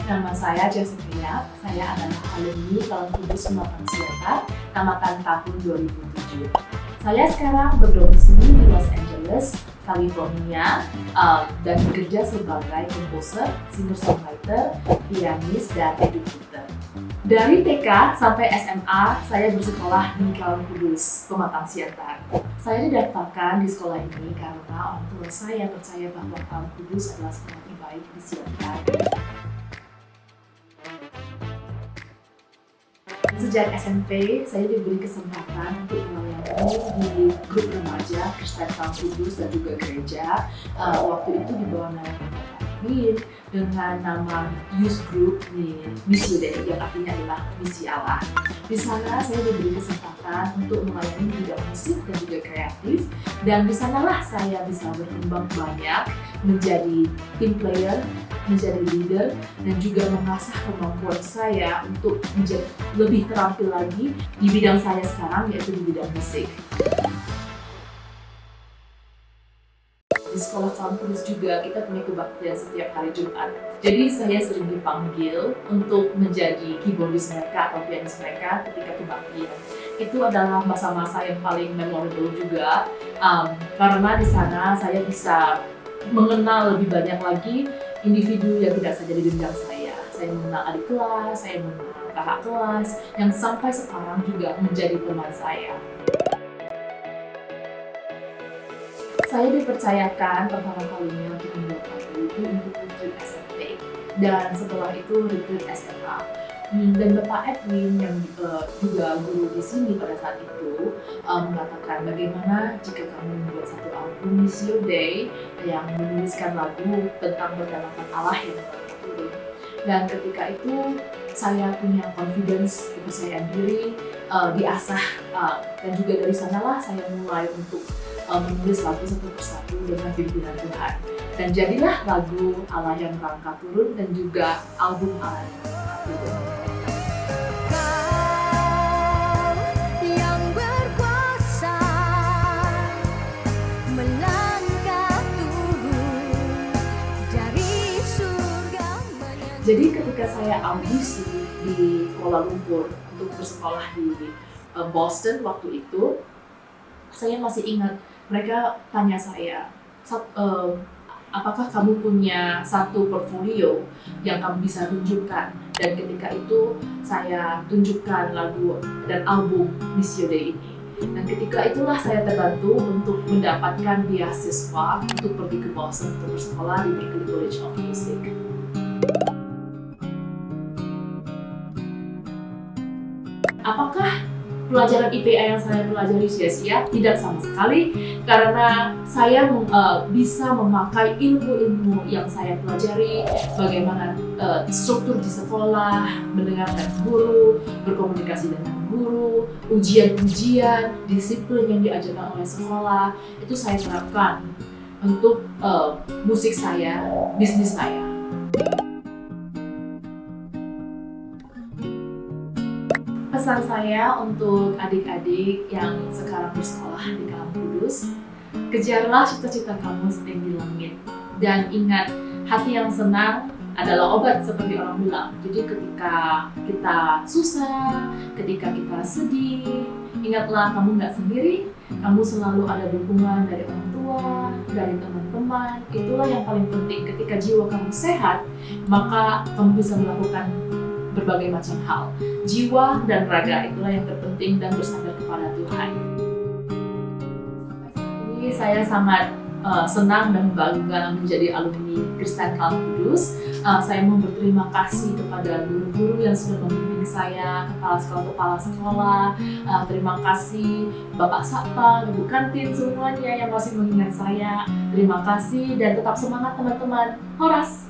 Nama saya Jessica. Saya adalah alumni Kaum Kudus Pematang Siantar, tamatan tahun 2007. Saya sekarang berdomisili di Los Angeles, California, dan bekerja sebagai komposer, singer-songwriter, pianis, dan educator. Dari TK sampai SMA, saya bersekolah di Kaum Kudus Pematang Siantar. Saya didaftarkan di sekolah ini karena orang tua saya percaya bahwa Kaum Kudus adalah sekolah terbaik di Siantar. Sejak SMP, saya diberi kesempatan untuk melayani di grup remaja Kristen Kaum Kudus dan juga gereja. Waktu itu di bawah nama Admin dengan nama Youth Group di Misiode, yang artinya adalah misi Allah. Di sana saya diberi kesempatan untuk melayani bidang musik dan juga kreatif, dan di sanalah saya bisa berkembang banyak menjadi team player, menjadi leader, dan juga mengasah kemampuan saya untuk menjadi lebih terampil lagi di bidang saya sekarang, yaitu di bidang musik. Di sekolah Kaum Kudus juga kita punya kebaktian setiap hari Jumat. Jadi saya sering dipanggil untuk menjadi keyboardis mereka atau pianis mereka ketika kebaktian. Itu adalah masa-masa yang paling memorable juga, karena di sana saya bisa mengenal lebih banyak lagi individu yang tidak saja di bidang saya. Saya mengenal adik kelas, saya mengenal kakak kelas, yang sampai sekarang juga menjadi teman saya. Saya dipercayakan pertama kalinya untuk membuat lagu itu untuk retreat SMP, dan setelah itu retreat SMA. Dan Bapak Edwin yang juga guru di sini pada saat itu mengatakan bagaimana jika kamu membuat satu album Missio Dei yang menuliskan lagu tentang berdalaman Allah yang turun. Dan ketika itu saya punya confidence, kepercayaan diri, diasah, dan juga dari sanalah saya mulai untuk menulis lagu satu persatu dengan pimpinan Tuhan. Dan jadilah lagu Allah yang merangkak turun dan juga album Allah yang merangkak turun. Jadi ketika saya audisi di Kuala Lumpur untuk bersekolah di Boston waktu itu, saya masih ingat mereka tanya saya, apakah kamu punya satu portfolio yang kamu bisa tunjukkan? Dan ketika itu saya tunjukkan lagu dan album Missio Dei ini. Dan ketika itulah saya terbantu untuk mendapatkan beasiswa untuk pergi ke Boston untuk bersekolah di Berklee College of Music. Apakah pelajaran IPA yang saya pelajari sia-sia? Tidak sama sekali, karena saya bisa memakai ilmu-ilmu yang saya pelajari, bagaimana struktur di sekolah, mendengarkan guru, berkomunikasi dengan guru, ujian-ujian, disiplin yang diajarkan oleh sekolah, itu saya terapkan untuk musik saya, bisnis saya. Pesan saya untuk adik-adik yang sekarang bersekolah di Kaum Kudus, kejarlah cita-cita kamu setinggi langit, dan ingat, hati yang senang adalah obat seperti orang bilang. Jadi ketika kita susah, ketika kita sedih, ingatlah kamu nggak sendiri, kamu selalu ada dukungan dari orang tua, dari teman-teman. Itulah yang paling penting. Ketika jiwa kamu sehat, maka kamu bisa melakukan berbagai macam hal. Jiwa dan raga itulah yang terpenting, dan bersandar kepada Tuhan. Ini saya sangat senang dan bangga menjadi alumni Kristen Kaum Kudus. Saya mau berterima kasih kepada guru-guru yang sudah membimbing saya, kepala sekolah, terima kasih Bapak Satpam, Ibu Kantin, semuanya yang masih mengingat saya. Terima kasih dan tetap semangat teman-teman. Horas!